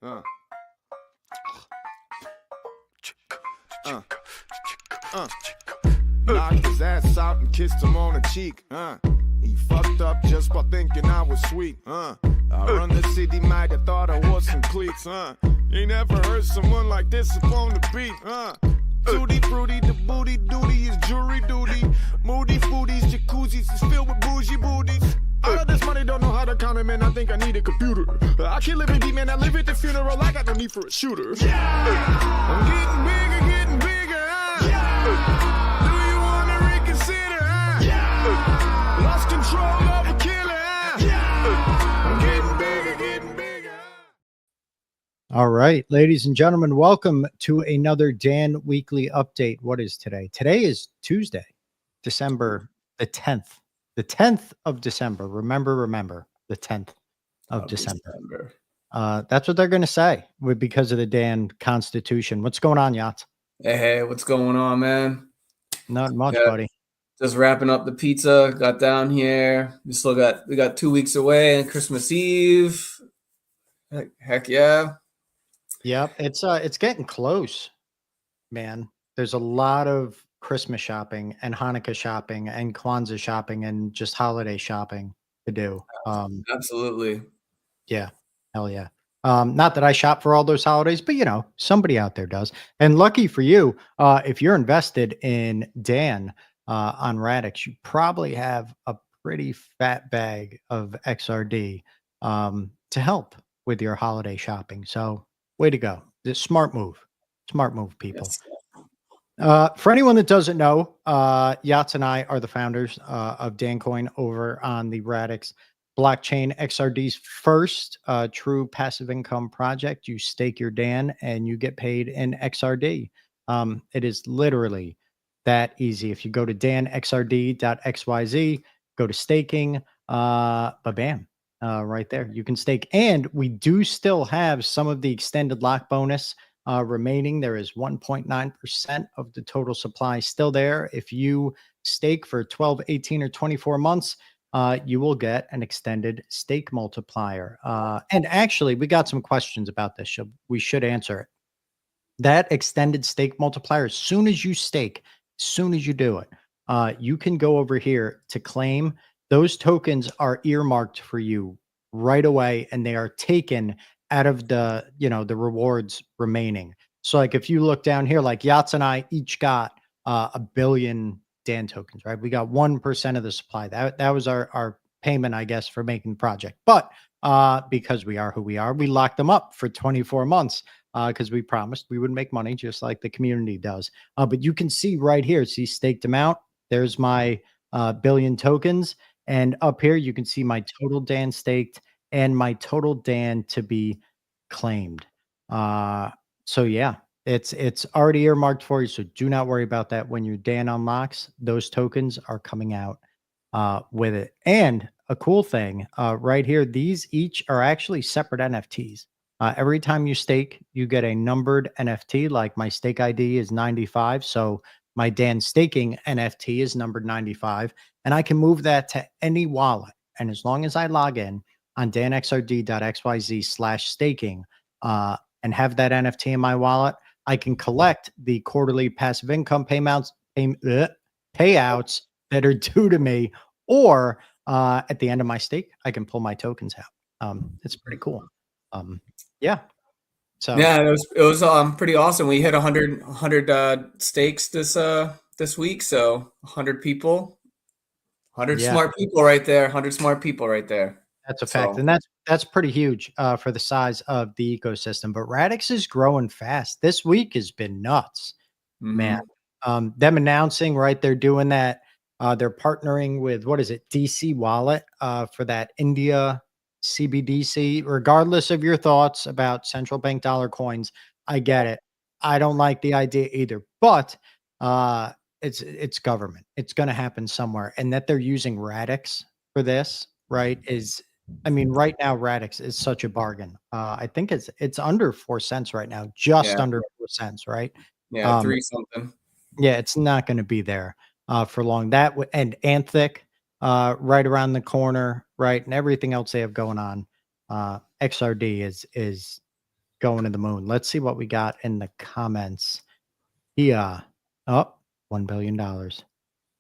Uh. Knocked his ass out and kissed him on the cheek. He fucked up just by thinking I was sweet. I run the city, might have thought I was some cliques. You never heard someone like this upon the beat. Tutti fruity, the booty duty is jury duty. Moody foodies, jacuzzis is filled with bougie booties. All of this money don't know how to count it, man. I think I need a computer. I can't live in deep, man. I live at the funeral. I got no need for a shooter. I'm getting bigger. Do you wanna reconsider? Lost control of a killer. I'm getting bigger. All right, ladies and gentlemen, welcome to another Dan Weekly Update. What is today? Today is Tuesday, December the 10th. The 10th of December. Remember, the 10th of December. That's what they're going to say because of the Dan Constitution. What's going on, Yachts? Hey, what's going on, man? Not much, buddy. Just wrapping up the pizza. Got down here. We got 2 weeks away and Christmas Eve. Heck yeah. Yep, it's getting close, man. There's a lot of Christmas shopping and Hanukkah shopping and Kwanzaa shopping and just holiday shopping to do. Absolutely. Yeah. Hell yeah. Not that I shop for all those holidays, but you know, somebody out there does. And lucky for you, if you're invested in Dan on Radix, you probably have a pretty fat bag of XRD to help with your holiday shopping. So way to go. This smart move, people. Yes. For anyone that doesn't know, Yachts and I are the founders of DanCoin over on the Radix blockchain, XRD's first true passive income project. You stake your Dan and you get paid in XRD. It is literally that easy. If you go to DanXRD.xyz, go to staking, bam, right there, you can stake. And we do still have some of the extended lock bonus remaining. There is 1.9% of the total supply still there. If you stake for 12, 18, or 24 months, you will get an extended stake multiplier. And actually, we got some questions about this. We should answer it. That extended stake multiplier, as soon as you stake, as soon as you do it, you can go over here to claim. Those tokens are earmarked for you right away, and they are taken out of the, the rewards remaining. So like if you look down here, like Yachts and I each got 1 billion Dan tokens, right? We got 1% of the supply. That was our payment, I guess, for making the project. But because we are who we are, we locked them up for 24 months because we promised we would make money just like the community does. But you can see right here, see staked amount. There's my billion tokens. And up here, you can see my total Dan staked and my total Dan to be claimed. So yeah, it's already earmarked for you. So do not worry about that. When your Dan unlocks, those tokens are coming out with it. And a cool thing right here, these each are actually separate NFTs. Every time you stake, you get a numbered NFT. Like my stake ID is 95. So my Dan staking NFT is numbered 95. And I can move that to any wallet. And as long as I log in on DanXRD.xyz/staking and have that NFT in my wallet, I can collect the quarterly passive income payouts that are due to me, or at the end of my stake, I can pull my tokens out. It's pretty cool. Yeah. So yeah, it was pretty awesome. We hit 100 stakes this week, so 100 people. 100 smart people right there. 100 smart people right there. That's a fact. And that's pretty huge for the size of the ecosystem. But Radix is growing fast. This week has been nuts, man. Them announcing, right, they're doing that. They're partnering with, what is it, DC Wallet for that India CBDC. Regardless of your thoughts about central bank dollar coins, I get it. I don't like the idea either. But it's government. It's going to happen somewhere. And that they're using Radix for this, right, right now Radix is such a bargain. I think it's under 4 cents right now, just under 4 cents, right? Yeah, 3 something. Yeah, it's not going to be there for long. That and Anthic right around the corner, right, and everything else they have going on. XRD is going to the moon. Let's see what we got in the comments. Yeah. Oh, $1 billion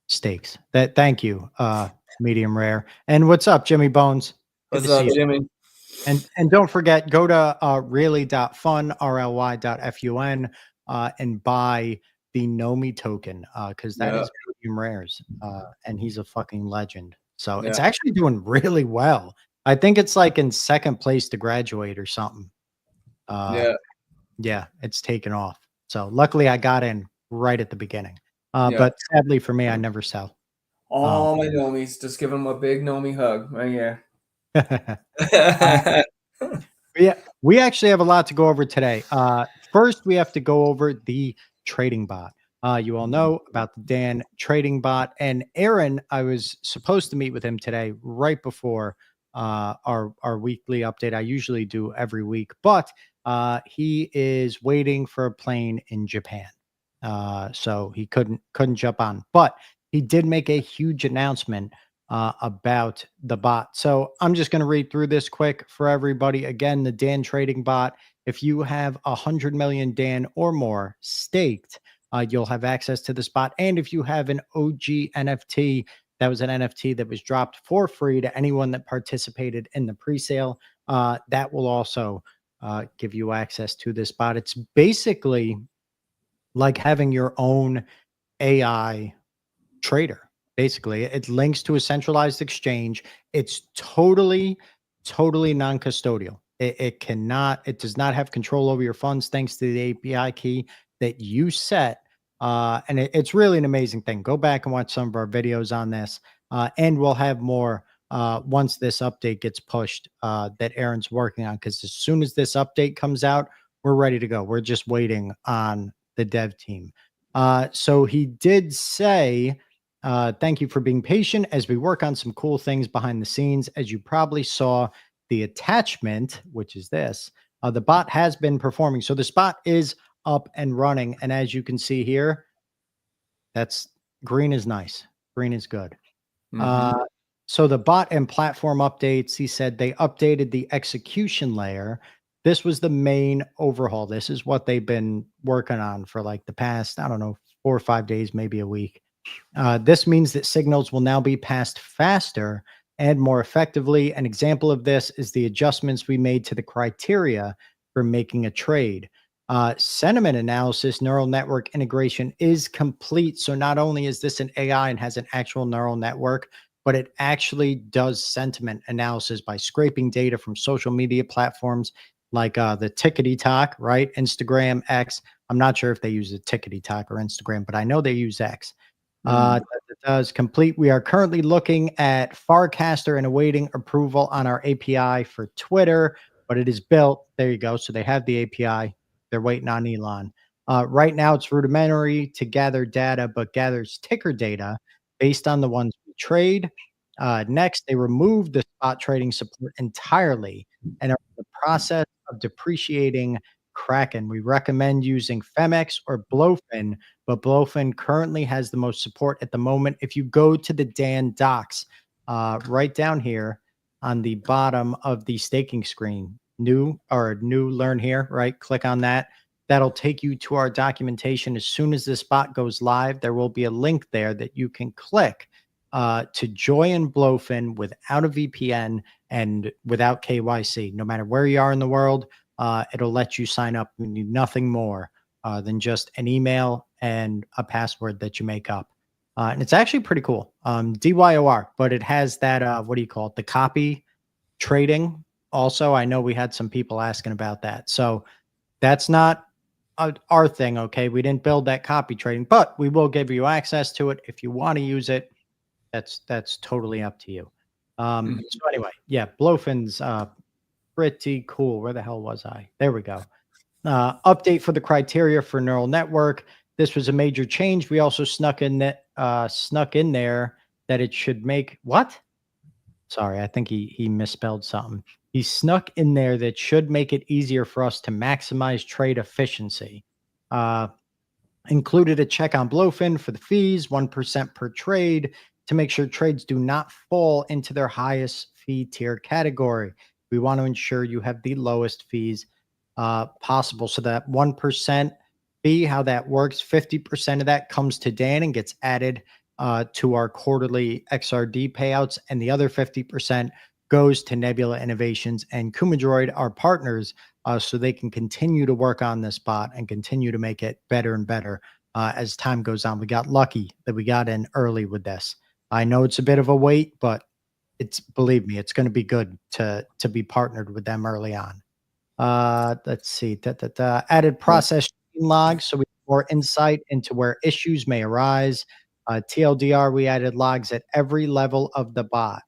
stakes. Thank you, medium rare. And what's up, Jimmy Bones? Good What's to up, see you. Jimmy? And don't forget, go to really.fun, RLY.fun, and buy the Nomi token, because that is medium rares, and he's a fucking legend. So it's actually doing really well. I think it's like in second place to graduate or something. Yeah, it's taken off. So luckily I got in right at the beginning. But sadly for me, I never sell. All my Nomis, just give them a big Nomi hug right here. Yeah, we actually have a lot to go over today. First, we have to go over the trading bot. You all know about the Dan trading bot, and Aaron, I was supposed to meet with him today right before our weekly update. I usually do every week, but he is waiting for a plane in Japan. So he couldn't jump on, but he did make a huge announcement about the bot. So I'm just going to read through this quick for everybody. Again, the Dan trading bot. If you have 100 million Dan or more staked, you'll have access to this bot. And if you have an OG NFT, that was an NFT that was dropped for free to anyone that participated in the pre-sale, that will also give you access to this bot. It's basically like having your own AI trader. Basically, it links to a centralized exchange. It's totally non-custodial. It does not have control over your funds thanks to the API key that you set. And it's really an amazing thing. Go back and watch some of our videos on this. And we'll have more once this update gets pushed that Aaron's working on. Because as soon as this update comes out, we're ready to go. We're just waiting on the dev team. So he did say, thank you for being patient as we work on some cool things behind the scenes. As you probably saw, the attachment, which is this, the bot has been performing. So the bot is up and running. And as you can see here, that's green is nice. Green is good. So the bot and platform updates, he said they updated the execution layer. This was the main overhaul. This is what they've been working on for like the past, I don't know, 4 or 5 days, maybe a week. This means that signals will now be passed faster and more effectively. An example of this is the adjustments we made to the criteria for making a trade. Sentiment analysis neural network integration is complete. So not only is this an AI and has an actual neural network, but it actually does sentiment analysis by scraping data from social media platforms like the Tickety-Tock, right? Instagram, X. I'm not sure if they use the Tickety-Tock or Instagram, but I know they use X. That does complete. We are currently looking at Farcaster and awaiting approval on our API for Twitter, but it is built. There you go. So they have the API. They're waiting on Elon. Right now, it's rudimentary to gather data, but gathers ticker data based on the ones we trade. Next, they removed the spot trading support entirely and are in the process of depreciating Kraken. We recommend using Femex or Blowfin, but Blowfin currently has the most support at the moment. If you go to the Dan docs, right down here on the bottom of the staking screen, new learn here, right? Click on that. That'll take you to our documentation. As soon as this bot goes live, there will be a link there that you can click to join Blowfin without a VPN and without KYC. No matter where you are in the world, it'll let you sign up. You need nothing more than just an email and a password that you make up. And it's actually pretty cool. DYOR, but it has that, what do you call it? The copy trading. Also, I know we had some people asking about that. So that's not our thing, okay? We didn't build that copy trading, but we will give you access to it. If you want to use it, that's totally up to you. So anyway, yeah, Blowfin's pretty cool. Where the hell was I? There we go. Update for the criteria for neural network. This was a major change. We also snuck in there that it should make what? Sorry, I think he misspelled something. He snuck in there that should make it easier for us to maximize trade efficiency. Included a check on Blowfin for the fees, 1% per trade, to make sure trades do not fall into their highest fee tier category. We want to ensure you have the lowest fees possible. So that 1% fee, how that works, 50% of that comes to Dan and gets added to our quarterly XRD payouts, and the other 50% goes to Nebula Innovations and Kumadroid, our partners, so they can continue to work on this bot and continue to make it better and better as time goes on. We got lucky that we got in early with this. I know it's a bit of a wait, but believe me, it's going to be good to be partnered with them early on. Let's see, added process logs, so we have more insight into where issues may arise. TLDR, we added logs at every level of the bot.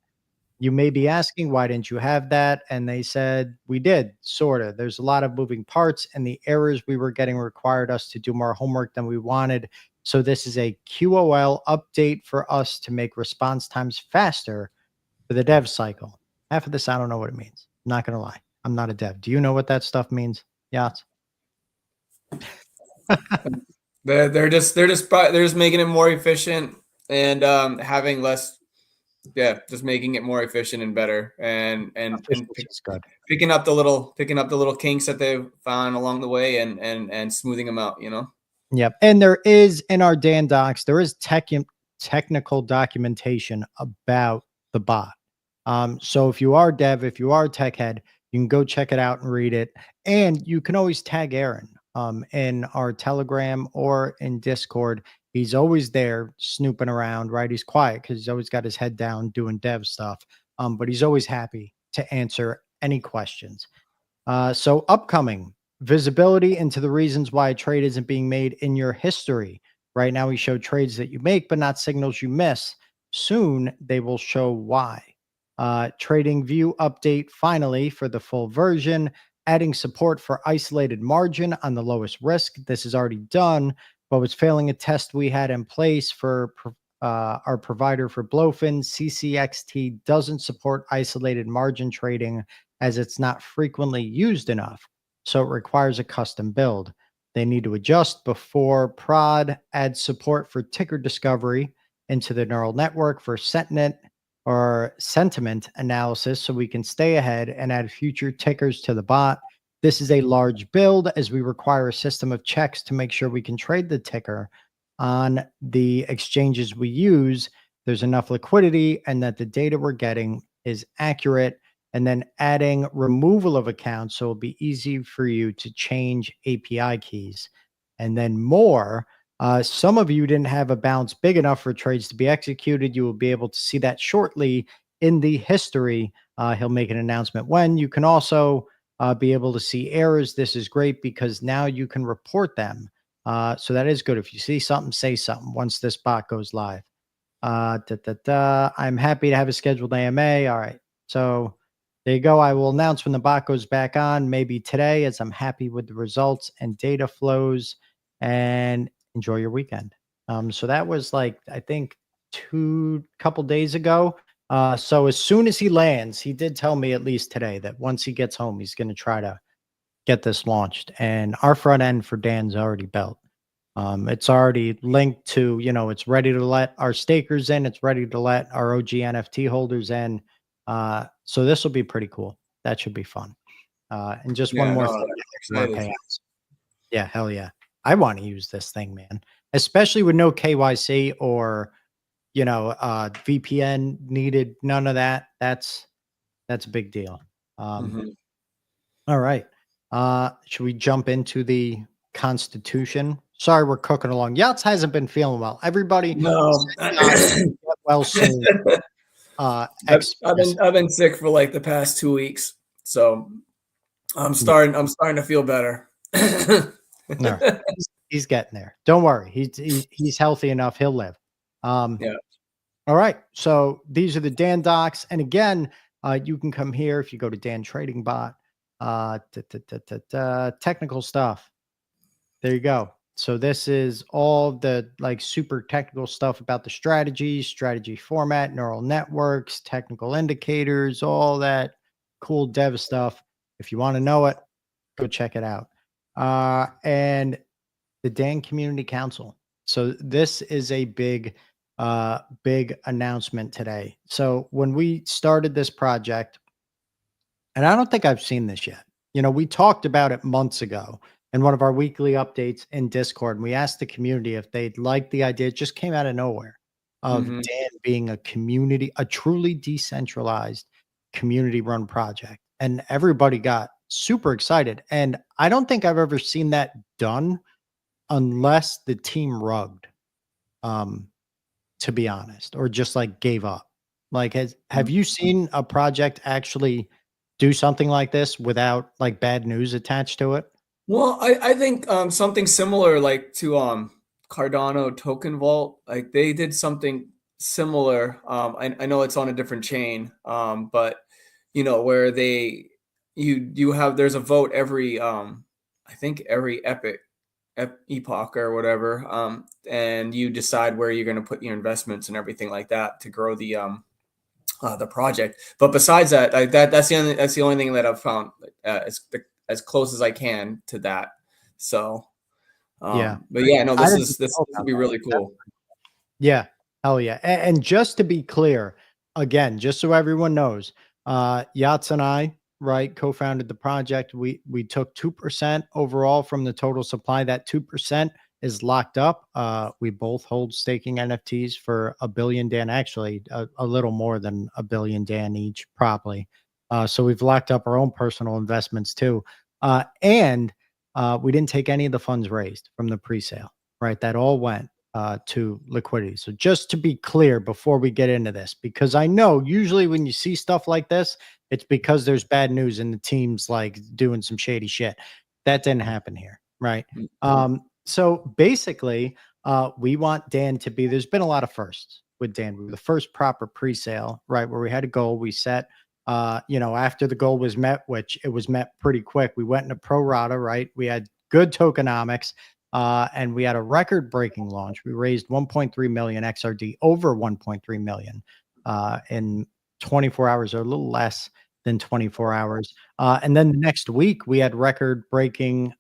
You may be asking, why didn't you have that? And they said, we did, sort of. There's a lot of moving parts, and the errors we were getting required us to do more homework than we wanted. So this is a QOL update for us to make response times faster for the dev cycle. Half of this, I don't know what it means. I'm not going to lie. I'm not a dev. Do you know what that stuff means? Yachts? They're just making it more efficient and having less. Yeah, just making it more efficient and better, and picking up the little kinks that they've found along the way and smoothing them out. Yep. And there is in our Dan docs, there is technical documentation about the bot. So if you are dev, if you are tech head, you can go check it out and read it. And you can always tag Aaron in our Telegram or in Discord. He's always there snooping around, right? He's quiet because he's always got his head down doing dev stuff. But he's always happy to answer any questions. So upcoming, visibility into the reasons why a trade isn't being made in your history. Right now, we show trades that you make, but not signals you miss. Soon, they will show why. Trading view update finally for the full version, adding support for isolated margin on the lowest risk. This is already done, but was failing a test we had in place for our provider for Blowfin. CCXT doesn't support isolated margin trading as it's not frequently used enough, so it requires a custom build. They need to adjust before prod, add support for ticker discovery into the neural network for sentiment analysis so we can stay ahead and add future tickers to the bot. This is a large build as we require a system of checks to make sure we can trade the ticker on the exchanges we use. There's enough liquidity and that the data we're getting is accurate, and then adding removal of accounts so it'll be easy for you to change API keys. And then more, some of you didn't have a balance big enough for trades to be executed. You will be able to see that shortly in the history. He'll make an announcement when. You can also be able to see errors. This is great because now you can report them. So that is good. If you see something, say something once this bot goes live. I'm happy to have a scheduled AMA. All right. So there you go. I will announce when the bot goes back on, maybe today, as I'm happy with the results and data flows, and enjoy your weekend. So that was like, I think couple days ago. So as soon as he lands, he did tell me at least today that once he gets home, he's going to try to get this launched. And our front end for Dan's already built. It's already linked to, it's ready to let our stakers in. It's ready to let our OG NFT holders in. So this will be pretty cool. That should be fun. And just one more thing. More payouts. Yeah, hell yeah. I want to use this thing, man. Especially with no KYC or, VPN needed. None of that. That's a big deal. All right. Should we jump into the Constitution? Sorry, we're cooking along. Yachts hasn't been feeling well. Everybody, no, get well soon. I've been sick for like the past 2 weeks, so I'm starting to feel better. No, he's getting there. Don't worry. He's healthy enough. He'll live. Yeah. All right. So these are the Dan docs. And again, you can come here if you go to Dan Trading Bot, technical stuff. There you go. So this is all the like super technical stuff about the strategy format, neural networks, technical indicators, all that cool dev stuff. If you want to know it, go check it out. And the Dan Community Council. So this is a big announcement today. So when we started this project, and I don't think I've seen this yet. You know, we talked about it months ago in one of our weekly updates in Discord. And we asked the community if they'd like the idea. It just came out of nowhere of Dan being a community, a truly decentralized community run project. And everybody got super excited. And I don't think I've ever seen that done unless the team rugged, to be honest, or just like gave up. Like, have you seen a project actually do something like this without like bad news attached to it? Well, I think something similar like to Cardano Token Vault, like they did something similar. I know it's on a different chain, but you know, where you have, there's a vote every I think every epoch or whatever, and you decide where you're going to put your investments and everything like that to grow the project. But besides that, that's the only thing that I've found as close as I can to that. So yeah, but yeah, no, this would be really cool. Yeah, hell yeah. And just to be clear, again, just so everyone knows, Yachts and I, right, co-founded the project. We took 2% overall from the total supply. That 2% is locked up. We both hold staking NFTs for $1 billion Dan, actually a little more than $1 billion Dan each, probably. So we've locked up our own personal investments too. And we didn't take any of the funds raised from the pre-sale, right? That all went to liquidity. So just to be clear before we get into this, because I know usually when you see stuff like this, it's because there's bad news and the team's like doing some shady shit. That didn't happen here, right? So basically, we want Dan to be, there's been a lot of firsts with Dan. We were the first proper pre-sale, right? Where we had a goal, we set, you know, after the goal was met, which it was met pretty quick, we went into pro rata, right? We had good tokenomics, and we had a record-breaking launch. We raised 1.3 million XRD, over 1.3 million in 24 hours, or a little less than 24 hours. And then the next week, we had record-breaking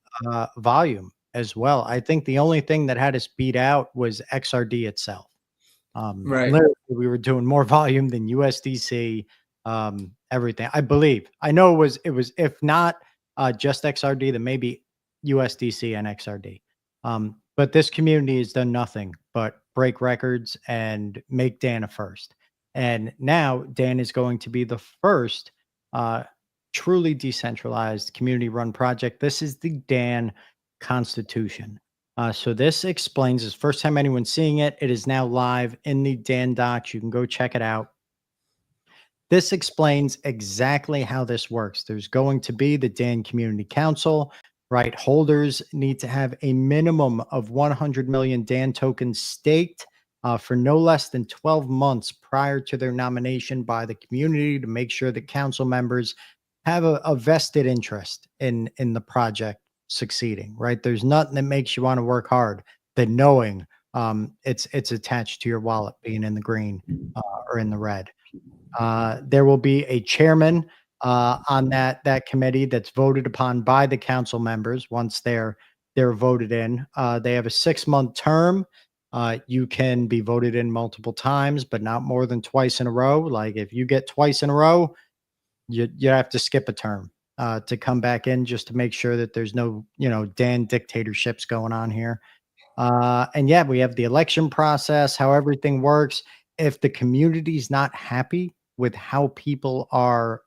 volume as well. I think the only thing that had us beat out was XRD itself. Right. Literally, we were doing more volume than USDC, everything. I believe. I know it was if not just XRD, then maybe USDC and XRD. But this community has done nothing but break records and make Dan a first. And now Dan is going to be the first truly decentralized community-run project. This is the Dan Constitution. So this explains, this first time anyone's seeing it. It is now live in the Dan docs. You can go check it out. This explains exactly how this works. There's going to be the Dan Community Council, right? Holders need to have a minimum of 100 million Dan tokens staked for no less than 12 months prior to their nomination by the community, to make sure that council members have a vested interest in the project succeeding, right? There's nothing that makes you want to work hard than knowing it's attached to your wallet being in the green or in the red. There will be a chairman on that committee that's voted upon by the council members once they're voted in. They have a 6-month term. You can be voted in multiple times, but not more than twice in a row. Like if you get twice in a row, you have to skip a term to come back in, just to make sure that there's no, you know, Dan dictatorships going on here. And yeah, we have the election process, how everything works. If the community's not happy with how people are,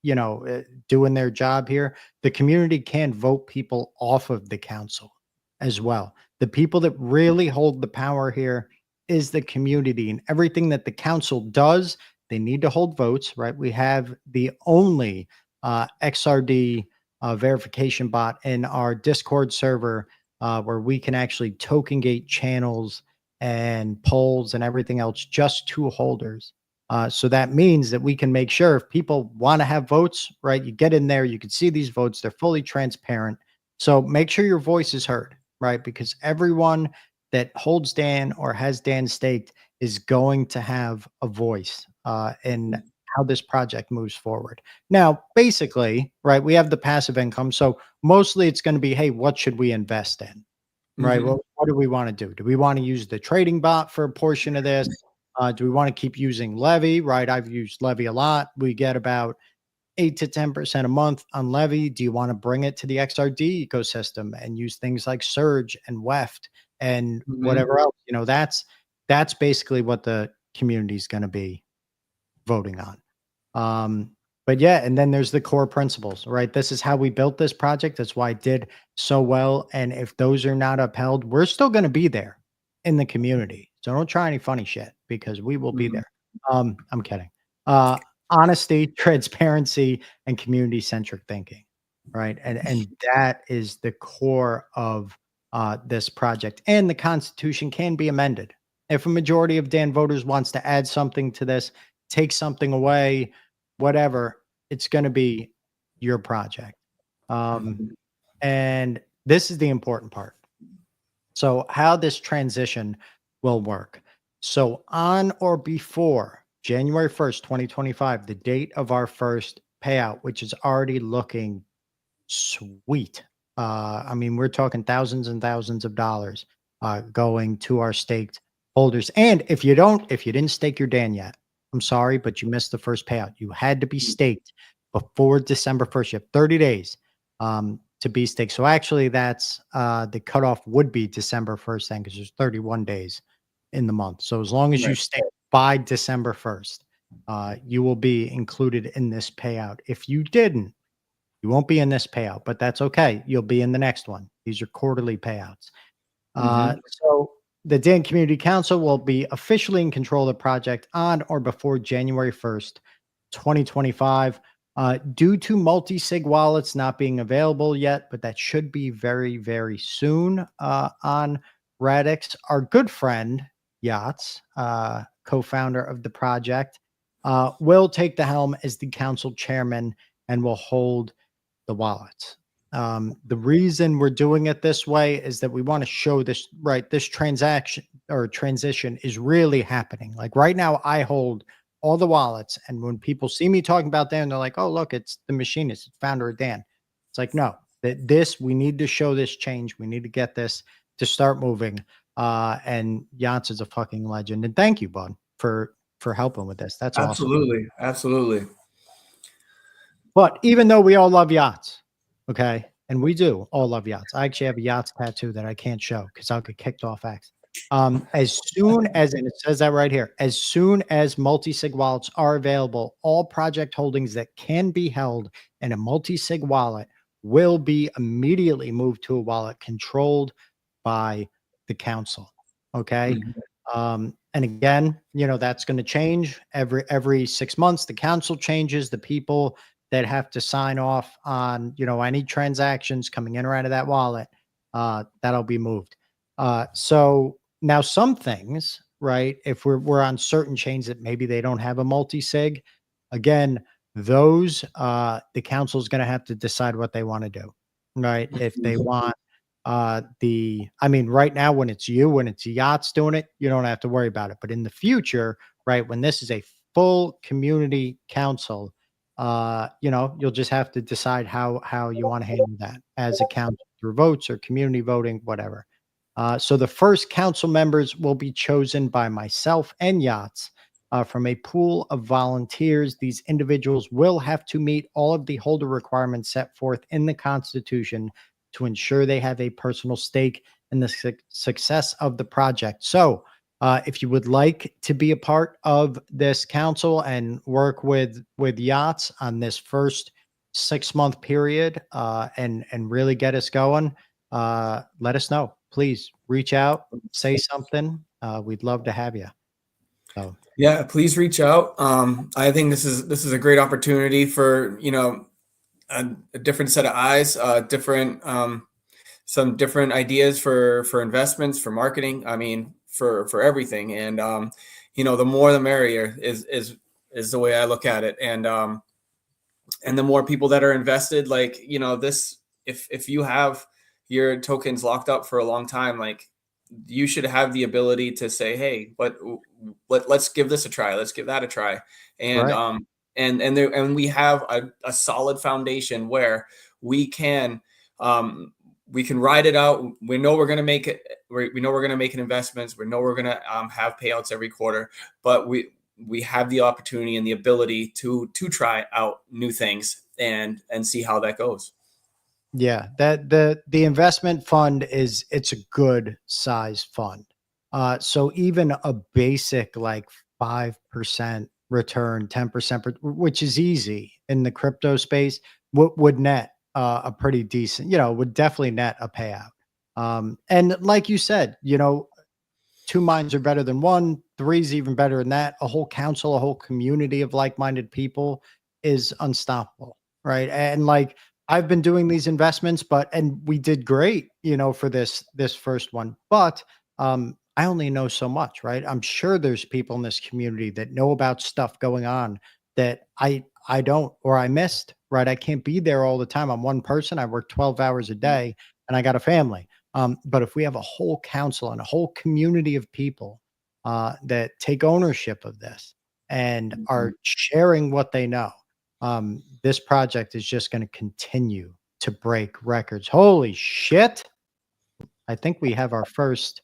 you know, doing their job here, the community can vote people off of the council as well. The people that really hold the power here is the community, and everything that the council does, they need to hold votes, right? We have the only XRD verification bot in our Discord server where we can actually token gate channels and polls and everything else just to holders. So that means that we can make sure if people want to have votes, right, you get in there, you can see these votes, they're fully transparent. So make sure your voice is heard, right? Because everyone that holds Dan or has Dan staked is going to have a voice in how this project moves forward. Now, basically, right, we have the passive income. So mostly it's going to be, hey, what should we invest in? Right? Well, what do we want to do? Do we want to use the trading bot for a portion of this? Do we want to keep using Levy? Right? I've used Levy a lot. We get about 8 to 10% a month on levy? Do you want to bring it to the XRD ecosystem and use things like Surge and Weft and whatever else? You know, that's basically what the community is going to be voting on. But yeah, and then there's the core principles, right? This is how we built this project. That's why it did so well. And if those are not upheld, we're still going to be there in the community. So don't try any funny shit, because we will be there. I'm kidding. Honesty, transparency, and community-centric thinking, right? And that is the core of this project. And the Constitution can be amended. If a majority of Dan voters wants to add something to this, take something away, whatever, it's going to be your project. And this is the important part. So how this transition will work. So on or before January 1st, 2025, the date of our first payout, which is already looking sweet. I mean, we're talking thousands and thousands of dollars going to our staked holders. And if you didn't stake your Dan yet, I'm sorry, but you missed the first payout. You had to be staked before December 1st. You have 30 days to be staked. So actually that's the cutoff would be December 1st then, because there's 31 days in the month. So as long as you stake by December 1st, you will be included in this payout. If you didn't, you won't be in this payout, but that's okay. You'll be in the next one. These are quarterly payouts. So the Dan Community Council will be officially in control of the project on or before January 1st, 2025. Due to multi-sig wallets not being available yet, but that should be very, very soon on Radix. Our good friend, Yachts, co-founder of the project, will take the helm as the council chairman and will hold the wallets. The reason we're doing it this way is that we want to show this, right? This transaction or transition is really happening. Like right now, I hold all the wallets. And when people see me talking about Dan, they're like, oh, look, it's the machinist, it's founder of Dan. It's like, no, we need to show this change. We need to get this to start moving. And Yachts is a fucking legend. And thank you, bud, for helping with this. That's absolutely awesome. Absolutely. But even though we all love Yachts, okay, and we do all love Yachts. I actually have a Yachts tattoo that I can't show because I'll get kicked off X. As soon as, and it says that right here, as soon as multi-sig wallets are available, all project holdings that can be held in a multi-sig wallet will be immediately moved to a wallet controlled by the council. Okay. And again, you know, that's going to change every 6 months. The council changes. The people that have to sign off on, you know, any transactions coming in or out of that wallet, that'll be moved. So now some things, right, if we're on certain chains that maybe they don't have a multi-sig, again, those, the council is going to have to decide what they want to do, right? If they want I mean, right now when it's Yachts doing it, you don't have to worry about it. But in the future, right, when this is a full community council, you know, you'll just have to decide how you want to handle that as a council through votes or community voting, whatever. So the first council members will be chosen by myself and Yachts from a pool of volunteers. These individuals will have to meet all of the holder requirements set forth in the Constitution to ensure they have a personal stake in the success of the project. So if you would like to be a part of this council and work with Yachts on this first 6-month period and really get us going, let us know. Please reach out, say something. We'd love to have you. So yeah, please reach out. I think this is a great opportunity for, you know, a different set of eyes, some different ideas for investments, for marketing. I mean, for everything. And you know, the more the merrier is the way I look at it. And the more people that are invested, like, you know, this, if you have your tokens locked up for a long time, like, you should have the ability to say, hey, let's give this a try. Let's give that a try. And right. And we have a solid foundation where we can ride it out. We know we're going to make it. We know we're going to make investments. We know we're going to have payouts every quarter, but we have the opportunity and the ability to try out new things and see how that goes. Yeah, that the investment fund it's a good size fund. So even a basic like 5% return, 10%, which is easy in the crypto space, would net a pretty decent, would definitely net a payout. And like you said, two minds are better than one, three's even better than that. A whole council, a whole community of like-minded people is unstoppable, right? And like I've been doing these investments, and we did great, for this first one. But I only know so much, right? I'm sure there's people in this community that know about stuff going on that I don't, or I missed, right? I can't be there all the time. I'm one person. I work 12 hours a day and I got a family. But if we have a whole council and a whole community of people that take ownership of this and are sharing what they know, this project is just going to continue to break records. Holy shit. I think we have our first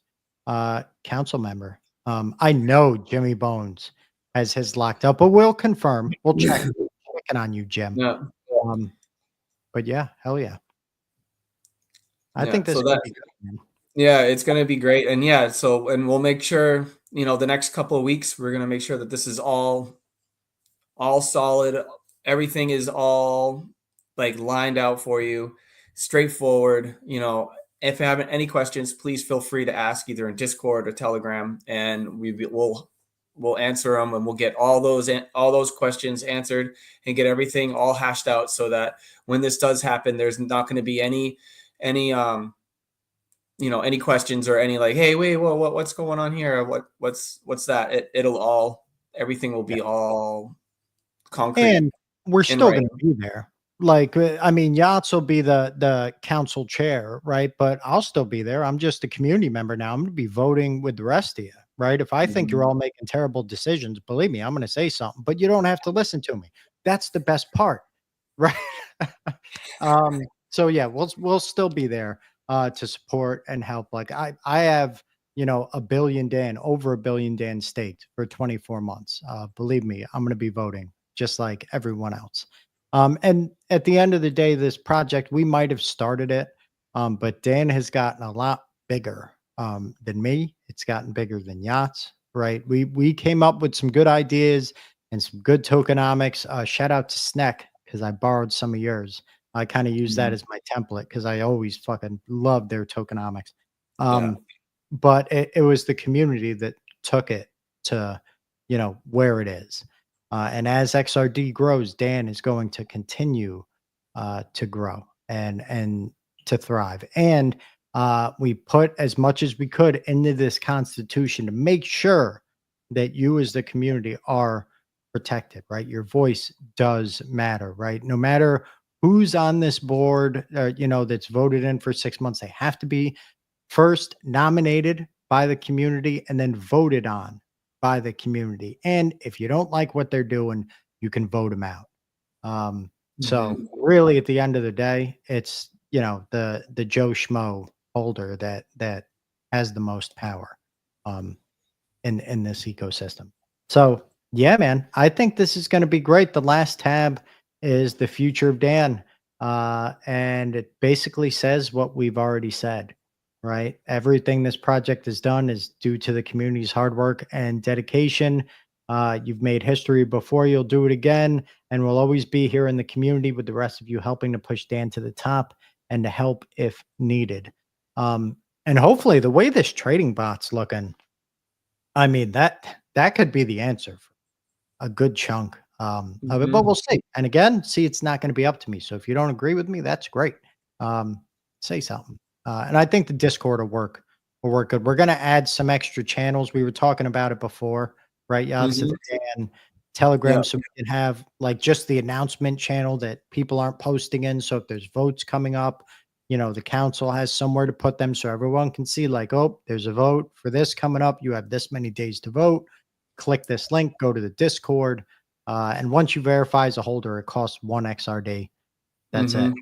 council member. I know Jimmy Bones has his locked up, but we'll confirm. We'll check. Checking on you, Jim. Yeah. But yeah, hell yeah. I Yeah, think this so could be good, man. Yeah, it's going to be great. And yeah, and we'll make sure, the next couple of weeks, we're going to make sure that this is all solid. Everything is all like lined out for you, straightforward. If you have any questions, please feel free to ask either in Discord or Telegram, and we'll answer them, and we'll get all those questions answered and get everything all hashed out so that when this does happen, there's not going to be any questions or any like, hey, wait, what's going on here? What's that? Everything will be all concrete. And we're still going to be there. Like, I mean, Yachts will be the council chair, right? But I'll still be there. I'm just a community member now. I'm going to be voting with the rest of you, right? If I think you're all making terrible decisions, believe me, I'm going to say something, but you don't have to listen to me. That's the best part, right? So yeah, we'll still be there to support and help. Like I have, over $1 billion Dan staked for 24 months. Believe me, I'm going to be voting just like everyone else. And at the end of the day, this project, we might have started it, but Dan has gotten a lot bigger than me. It's gotten bigger than Yachts, right? We came up with some good ideas and some good tokenomics. Shout out to Sneck, because I borrowed some of yours. I kind of use that as my template because I always fucking love their tokenomics. But it was the community that took it to, where it is. And as XRD grows, Dan is going to continue to grow and to thrive. And we put as much as we could into this constitution to make sure that you as the community are protected, right? Your voice does matter, right? No matter who's on this board, that's voted in for 6 months, they have to be first nominated by the community and then voted on by the community. And if you don't like what they're doing, you can vote them out. So really at the end of the day, it's, the Joe Schmo holder that has the most power in this ecosystem. So yeah, man, I think this is going to be great. The last tab is the future of Dan. And it basically says what we've already said. Right? Everything this project has done is due to the community's hard work and dedication. You've made history before, you'll do it again, and we'll always be here in the community with the rest of you helping to push Dan to the top and to help if needed. And hopefully the way this trading bot's looking, I mean, that could be the answer for a good chunk of it, but we'll see. And again, it's not going to be up to me. So if you don't agree with me, that's great. Say something. And I think the Discord will work good. We're going to add some extra channels. We were talking about it before, right? Yeah, and Telegram, so we can have like just the announcement channel that people aren't posting in. So if there's votes coming up, the council has somewhere to put them so everyone can see like, oh, there's a vote for this coming up. You have this many days to vote. Click this link, go to the Discord. And once you verify as a holder, it costs 1 XRD. That's it.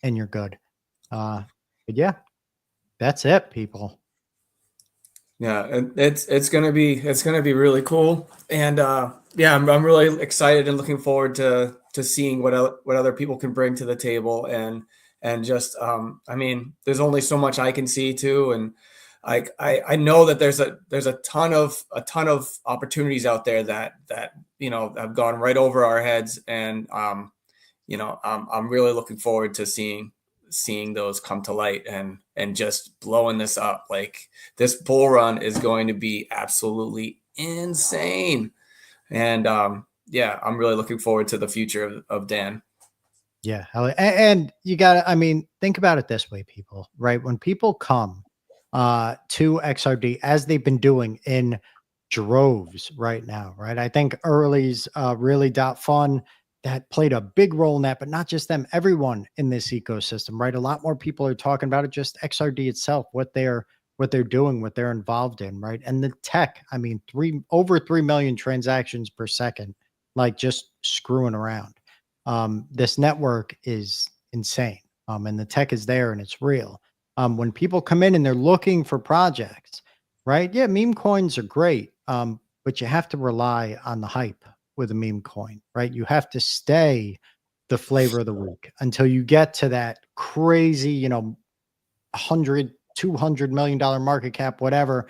And you're good. But yeah, that's it, people. Yeah, it's gonna be really cool, and yeah, I'm really excited and looking forward to seeing what other people can bring to the table, and just I mean, there's only so much I can see too, and I know that there's a ton of opportunities out there that have gone right over our heads, and I'm really looking forward to seeing those come to light and just blowing this up. Like, this bull run is going to be absolutely insane. And yeah, I'm really looking forward to the future of Dan. Yeah. And you got to, I mean, think about it this way, people, right? When people come to XRD, as they've been doing in droves right now, right? I think Early's really fun that played a big role in that, but not just them, everyone in this ecosystem, right? A lot more people are talking about it, just XRD itself, what they're doing, what they're involved in, right? And the tech, I mean, over 3 million transactions per second, like just screwing around. This network is insane. And the tech is there and it's real. When people come in and they're looking for projects, right? Yeah, meme coins are great. But you have to rely on the hype with a meme coin, right? You have to stay the flavor of the week until you get to that crazy, 100, $200 million market cap, whatever,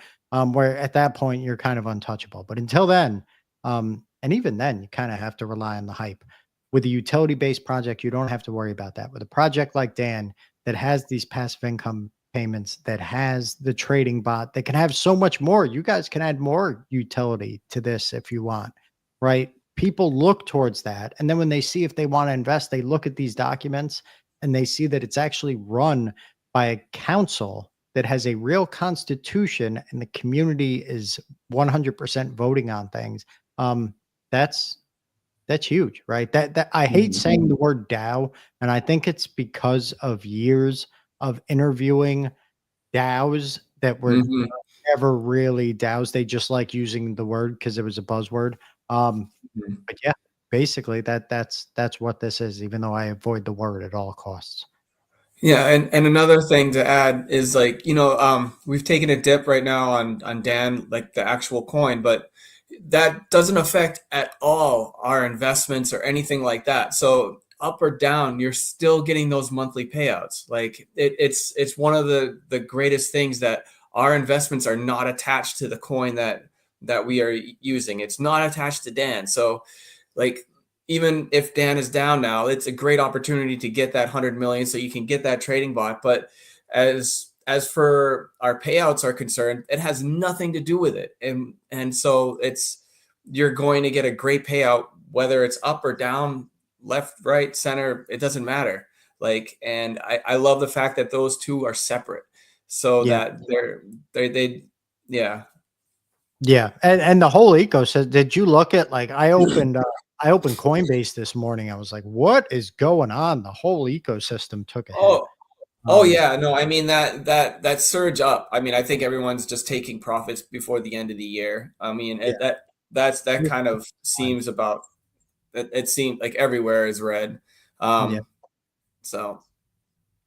where at that point you're kind of untouchable. But until then, and even then, you kind of have to rely on the hype. With a utility-based project, you don't have to worry about that. With a project like Dan that has these passive income payments, that has the trading bot, that can have so much more. You guys can add more utility to this if you want, right? People look towards that. And then when they see if they want to invest, they look at these documents and they see that it's actually run by a council that has a real constitution and the community is 100% voting on things. That's huge, right? That I hate saying the word DAO, and I think it's because of years of interviewing DAOs that were never really DAOs. They just like using the word because it was a buzzword. But yeah, basically that's what this is, even though I avoid the word at all costs. Yeah, and another thing to add is, like, we've taken a dip right now on Dan, like the actual coin, but that doesn't affect at all our investments or anything like that. So up or down, you're still getting those monthly payouts. Like, it's one of the greatest things, that our investments are not attached to the coin that we are using. It's not attached to Dan. So, like, even if Dan is down now, it's a great opportunity to get that 100 million so you can get that trading bot. But as for our payouts are concerned, it has nothing to do with it. And so you're going to get a great payout, whether it's up or down, left, right, center, it doesn't matter. Like, and I love the fact that those two are separate, so that they yeah. Yeah. And the whole ecosystem, did you look at, like, I opened Coinbase this morning. I was like, what is going on? The whole ecosystem took a hit. Oh yeah, no, I mean that surge up. I mean, I think everyone's just taking profits before the end of the year. I mean, that kind of seems about. It seemed like everywhere is red. So.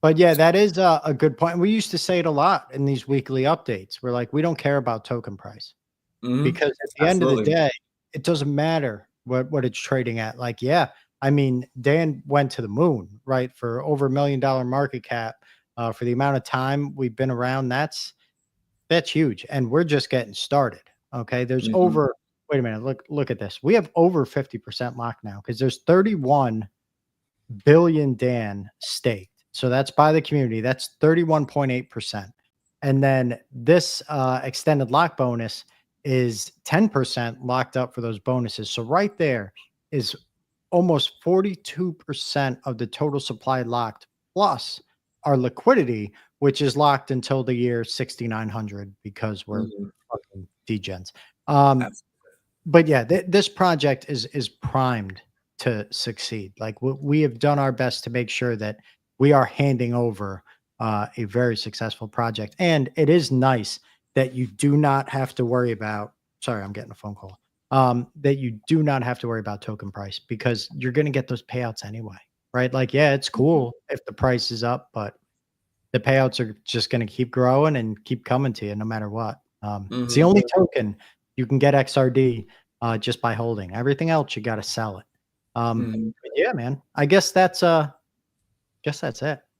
But yeah, that is a good point. We used to say it a lot in these weekly updates. We're like, we don't care about token price, because at the end of the day, it doesn't matter what it's trading at. Like, yeah, I mean, Dan went to the moon, right? For over $1 million market cap, for the amount of time we've been around, that's huge. And we're just getting started. Okay. There's over, wait a minute, look at this. We have over 50% lock now, because there's 31 billion Dan staked. So that's by the community. That's 31.8%. And then this extended lock bonus is 10% locked up for those bonuses. So right there is almost 42% of the total supply locked, plus our liquidity, which is locked until the year 6900, because we're fucking degens. But yeah, this project is primed to succeed. Like, we have done our best to make sure that we are handing over a very successful project. And it is nice that you do not have to worry about, sorry, I'm getting a phone call, that you do not have to worry about token price, because you're going to get those payouts anyway, right? Like, yeah, it's cool if the price is up, but the payouts are just going to keep growing and keep coming to you no matter what. It's the only token you can get XRD just by holding. Everything else, you got to sell it. Yeah, man. I guess that's it.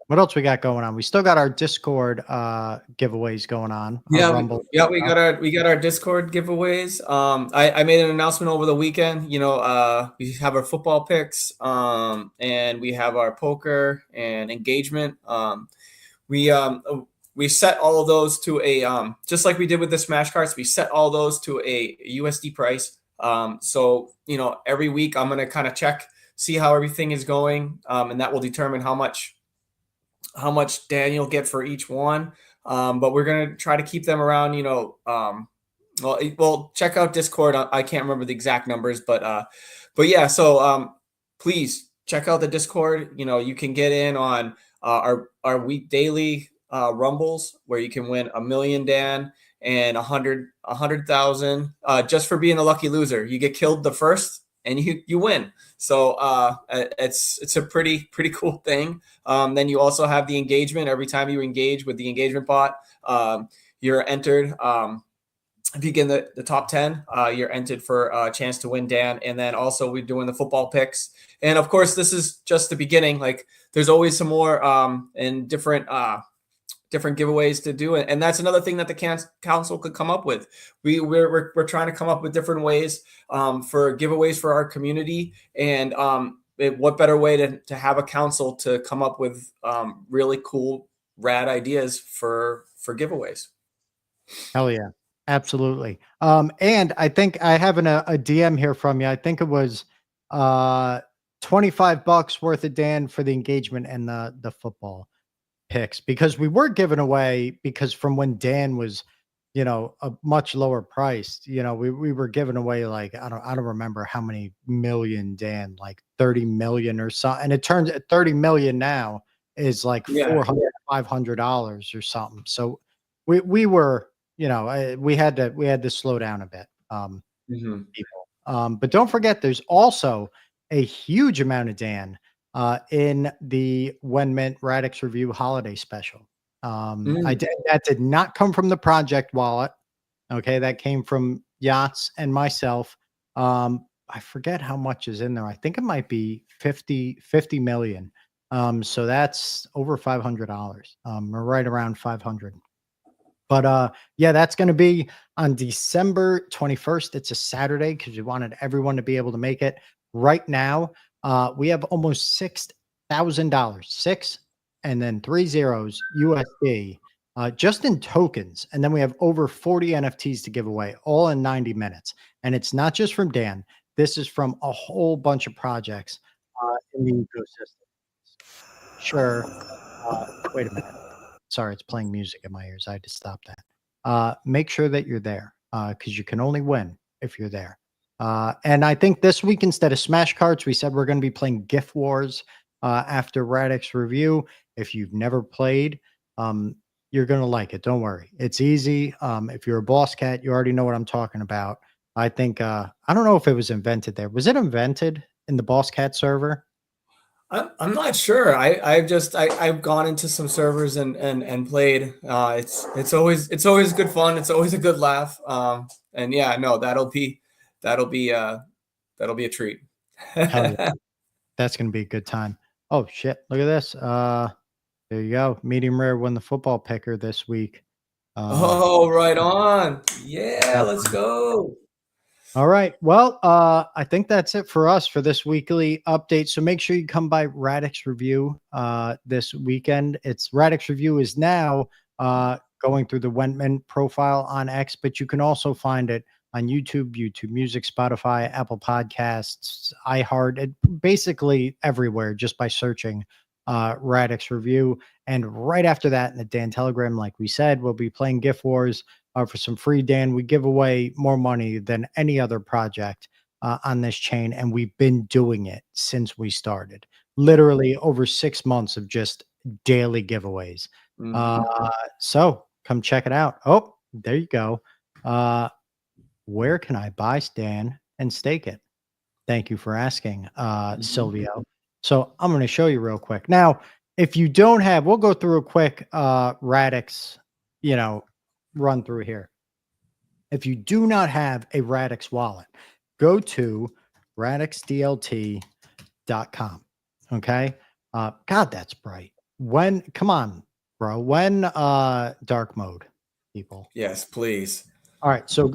What else we got going on? We still got our Discord giveaways going on. Yeah, Rumble. we got our Discord giveaways. I made an announcement over the weekend. You know, we have our football picks, and we have our poker and engagement. We set all of those to a just like we did with the Smash Cards. We set all those to a USD price. So you know, every week I'm gonna kind of check, see how everything is going, and that will determine how much Dan you'll get for each one. But we're gonna try to keep them around. You know, well, check out Discord. I can't remember the exact numbers, but yeah. So please check out the Discord. You know, you can get in on our week daily rumbles where you can win $1 million, Dan, and 100,000 just for being a lucky loser. You get killed the first and you win. So it's a pretty cool thing. Then you also have the engagement. Every time you engage with the engagement bot, you're entered. If you get in the top 10, you're entered for a chance to win, Dan. And then also we're doing the football picks. And of course, this is just the beginning. Like there's always some more and different giveaways to do, and that's another thing that the council could come up with. We're trying to come up with different ways for giveaways for our community, and what better way to have a council to come up with really cool, rad ideas for giveaways. Hell yeah, absolutely. And I think I have a DM here from you. I think it was $25 worth of Dan for the engagement and the football picks, because we were giving away, because from when Dan was, you know, a much lower priced, you know, we were giving away like, I don't remember how many million, Dan, like 30 million or so. And it turns at 30 million now is like $400, $500 or something. So we were, you know, we had to slow down a bit. People. But don't forget, there's also a huge amount of Dan in the When Mint Radix Review Holiday Special. That did not come from the project wallet. Okay, that came from Yachts and myself. I forget how much is in there. I think it might be 50 million. So that's over $500. We're right around 500. But yeah, that's going to be on December 21st. It's a Saturday because we wanted everyone to be able to make it. Right now, we have almost $6,000, 6 and then 3 zeros USD, just in tokens. And then we have over 40 NFTs to give away, all in 90 minutes. And it's not just from Dan. This is from a whole bunch of projects in the ecosystem. Sure. Wait a minute. Sorry, it's playing music in my ears. I had to stop that. Make sure that you're there, because you can only win if you're there. And I think this week, instead of Smash Cards, we said we're going to be playing Gift Wars after Radix Review. If you've never played, you're going to like it. Don't worry. It's easy. If you're a boss cat, you already know what I'm talking about. I think, I don't know if it was invented there. Was it invented in the boss cat server? I'm not sure. I've gone into some servers and played. It's always good fun. It's always a good laugh. And yeah, no, that'll be a treat. Yeah. That's gonna be a good time. Oh shit! Look at this. There you go. Medium rare won the football picker this week. Oh, right on. Yeah, let's go. All right. Well, I think that's it for us for this weekly update. So make sure you come by Radix Review this weekend. Radix Review is now going through the When Mint profile on X, but you can also find it on YouTube Music, Spotify, Apple Podcasts, iHeart, basically everywhere, just by searching Radix Review. And right after that, in the Dan Telegram, like we said, we'll be playing Gift Wars for some free Dan. We give away more money than any other project on this chain, and we've been doing it since we started. Literally over 6 months of just daily giveaways. So come check it out. Oh, there you go. Where can I buy Dan and stake it? Thank you for asking, Silvio. So I'm going to show you real quick. Now, if you don't have, we'll go through a quick Radix, run through here. If you do not have a Radix wallet, go to DanXRD.xyz. Okay. God, that's bright. Come on, bro. When dark mode, people. Yes, please. All right. So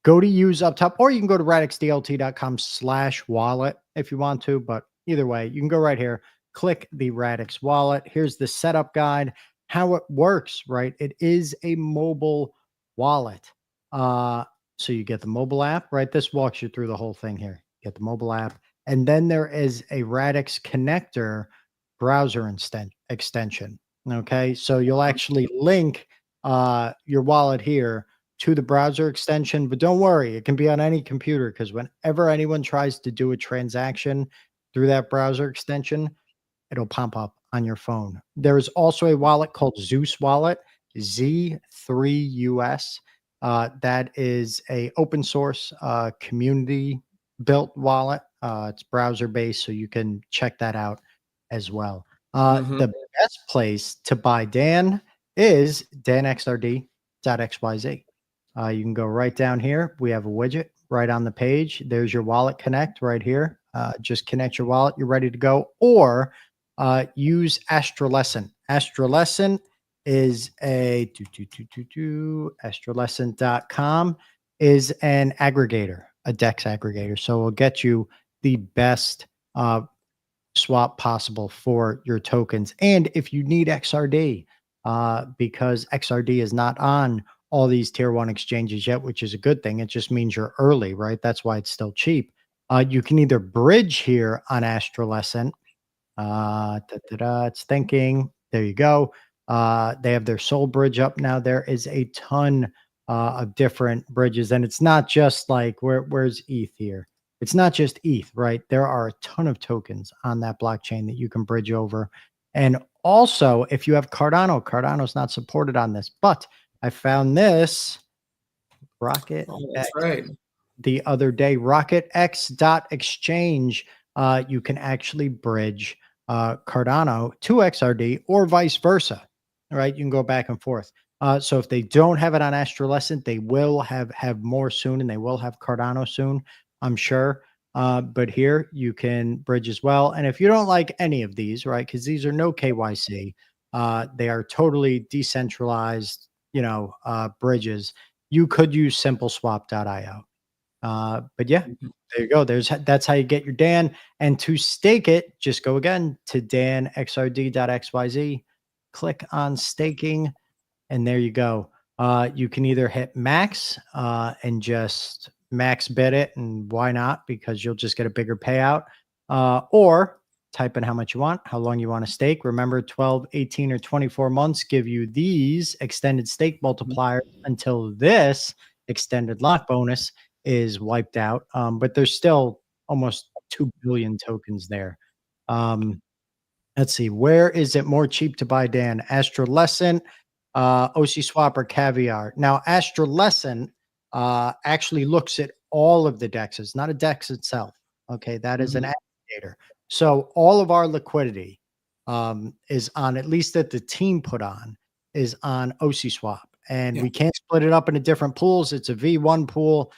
go to use up top, or you can go to radixdlt.com/wallet if you want to. But either way, you can go right here, click the Radix wallet. Here's the setup guide, how it works, right? It is a mobile wallet. So you get the mobile app, right? This walks you through the whole thing here. Get the mobile app. And then there is a Radix connector browser extension. Okay. So you'll actually link your wallet here to the browser extension, but don't worry, it can be on any computer, because whenever anyone tries to do a transaction through that browser extension, it'll pop up on your phone. There is also a wallet called Zeus Wallet, Z3US. That is a open source community built wallet. It's browser based, so you can check that out as well. The best place to buy Dan is DanXRD.xyz. You can go right down here. We have a widget right on the page. There's your wallet connect right here. Just connect your wallet. You're ready to go. Or use Astrolescent. Astrolescent is a astrolescent.com is an aggregator, a DEX aggregator. So it'll get you the best swap possible for your tokens. And if you need XRD, because XRD is not on all these tier 1 exchanges yet, which is a good thing. It just means you're early, right? That's why it's still cheap. You can either bridge here on Astrolescent. It's thinking. There you go. They have their Soul bridge up now. There is a ton of different bridges, and it's not just like where's ETH here. It's not just ETH, right? There are a ton of tokens on that blockchain that you can bridge over. And also, if you have Cardano, Cardano's not supported on this, but I found this Rocket that's X right. the other day, rocketx.exchange. You can actually bridge Cardano to XRD or vice versa, right? You can go back and forth. So if they don't have it on Astrolescent, they will have more soon, and they will have Cardano soon, I'm sure. But here you can bridge as well. And if you don't like any of these, right, because these are no KYC, they are totally decentralized, bridges, you could use simpleswap.io. But yeah, there you go. That's how you get your Dan. And to stake it, just go again to DanXRD.xyz, click on staking, and there you go. You can either hit max and just max bid it, and why not? Because you'll just get a bigger payout, or type in how much you want, how long you want to stake. Remember, 12, 18, or 24 months give you these extended stake multipliers until this extended lock bonus is wiped out. But there's still almost 2 billion tokens there. Let's see, where is it more cheap to buy, Dan? Astrolescent, OC Swap, or Caviar? Now, Astrolescent actually looks at all of the DEXs, not a DEX itself. Okay, that is an aggregator. So all of our liquidity is on, at least that the team put on, is on OC Swap. And we can't split it up into different pools. It's a V1 pool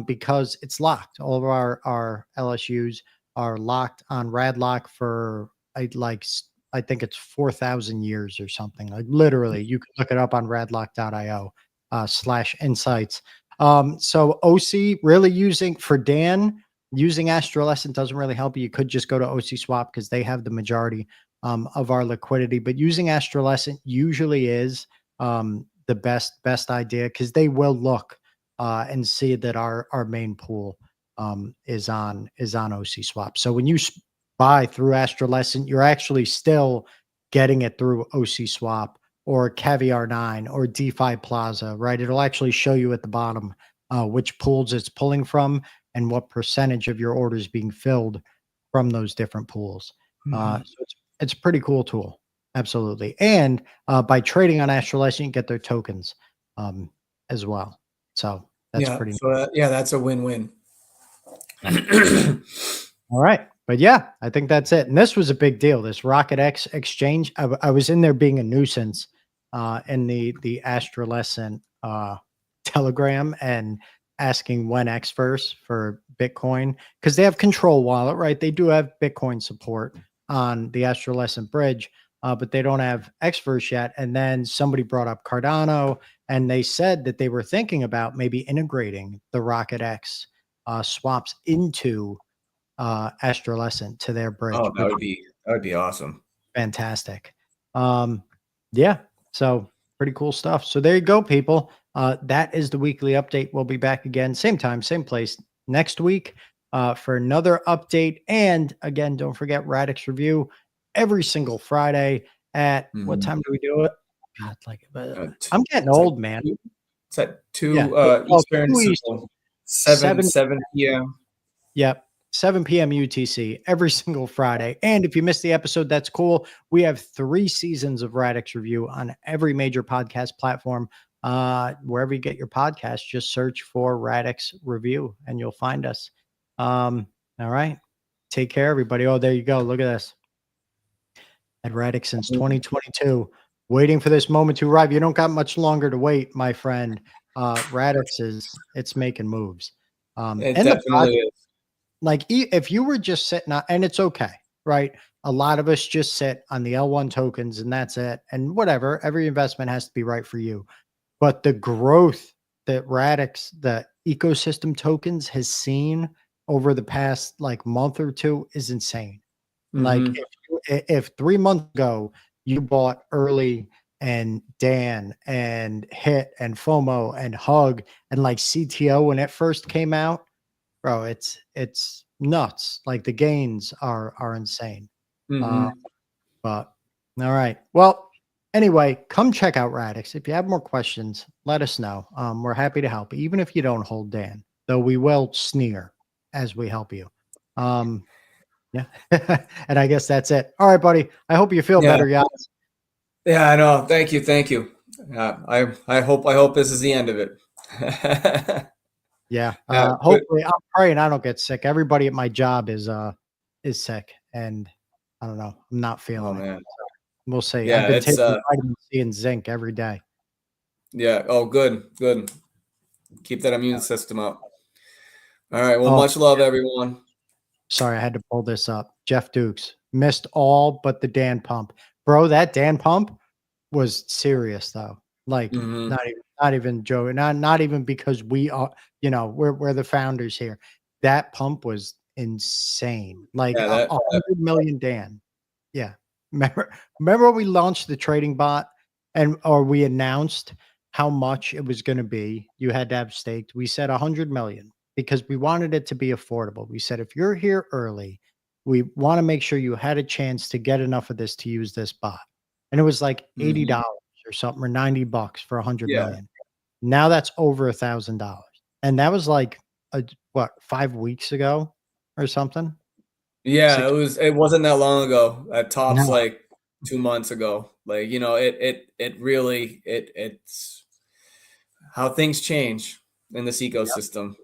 because it's locked. All of our LSUs are locked on Radlock for I think it's 4,000 years or something. Like literally, you can look it up on radlock.io /insights. So OC really using Astrolescent doesn't really help you. You could just go to OC Swap because they have the majority of our liquidity. But using Astrolescent usually is the best idea, because they will look and see that our main pool is on OC Swap. So when you buy through Astrolescent, you're actually still getting it through OC Swap or Caviar 9 or DeFi Plaza, right? It'll actually show you at the bottom which pools it's pulling from and what percentage of your orders being filled from those different pools. So it's a pretty cool tool. Absolutely. And by trading on Astrolescent, you get their tokens as well. So that's pretty so that's a win-win. All right. But yeah, I think that's it. And this was a big deal, this Rocket X exchange. I was in there being a nuisance in the Astrolescent Telegram and asking when X first for Bitcoin, because they have Control Wallet, right? They do have Bitcoin support on the Astrolescent Bridge, but they don't have Xverse yet. And then somebody brought up Cardano, and they said that they were thinking about maybe integrating the Rocket X swaps into Astrolescent to their bridge. Oh, that would be awesome. Fantastic. Yeah, so pretty cool stuff. So there you go, people. That is the weekly update. We'll be back again, same time, same place next week for another update. And again, don't forget Radix Review every single Friday at what time do we do it? God, like I'm getting old, man. It's at 2 Eastern, 7 p.m. Yep. 7 p.m. UTC every single Friday. And if you missed the episode, that's cool. We have 3 seasons of Radix Review on every major podcast platform. Wherever you get your podcast, just search for Radix Review and you'll find us. All right. Take care, everybody. Oh, there you go. Look at this. At Radix since 2022. Waiting for this moment to arrive. You don't got much longer to wait, my friend. Radix it's making moves. It definitely is. Like if you were just sitting on, and it's okay, right? A lot of us just sit on the L1 tokens and that's it. And whatever, every investment has to be right for you. But the growth that Radix, the ecosystem tokens has seen over the past like month or two is insane. Like if 3 months ago you bought early and Dan and Hit and FOMO and Hug and like CTO when it first came out, bro, it's nuts. Like the gains are insane. But all right. Well, anyway, come check out Radix. If you have more questions, let us know. We're happy to help, even if you don't hold Dan, though we will sneer as we help you. Yeah. And I guess that's it. All right, buddy. I hope you feel better, guys. Yeah, I know. Thank you. I hope this is the end of it. Yeah. Hopefully, I'm praying I don't get sick. Everybody at my job is sick, and I don't know. I'm not feeling it. So we'll see. Yeah, I've been taking vitamin C and zinc every day. Yeah. Oh, good. Keep that immune system up. All right. Well, much love, everyone. Sorry, I had to pull this up. Jeff Dukes missed all but the Dan pump, bro. That Dan pump was serious though. Like not even Joe, not even because we are, we're the founders here. That pump was insane. Like 100 million Dan. Yeah. Remember when we launched the trading bot or we announced how much it was going to be? You had to have staked. We said 100 million because we wanted it to be affordable. We said, if you're here early, we want to make sure you had a chance to get enough of this to use this bot. And it was like $80 or something, or $90 for 100 million. Now that's over $1,000. And that was like, 5 weeks ago or something? Yeah, it wasn't that long ago. At tops, like 2 months ago. Like, it's how things change in this ecosystem.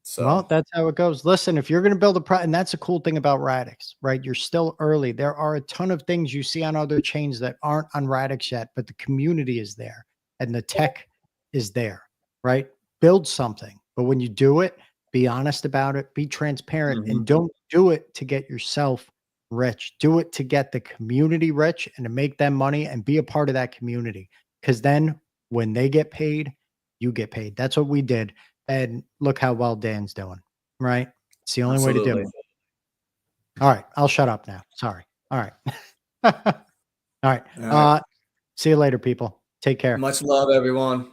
So well, that's how it goes. Listen, if you're going to build and that's a cool thing about Radix, right? You're still early. There are a ton of things you see on other chains that aren't on Radix yet, but the community is there and the tech is there, right? Build something. But when you do it, be honest about it, be transparent, and don't do it to get yourself rich. Do it to get the community rich and to make them money and be a part of that community. Because then when they get paid, you get paid. That's what we did. And look how well Dan's doing, right? It's the only way to do it. All right. I'll shut up now. Sorry. All right. All right. See you later, people. Take care. Much love, everyone.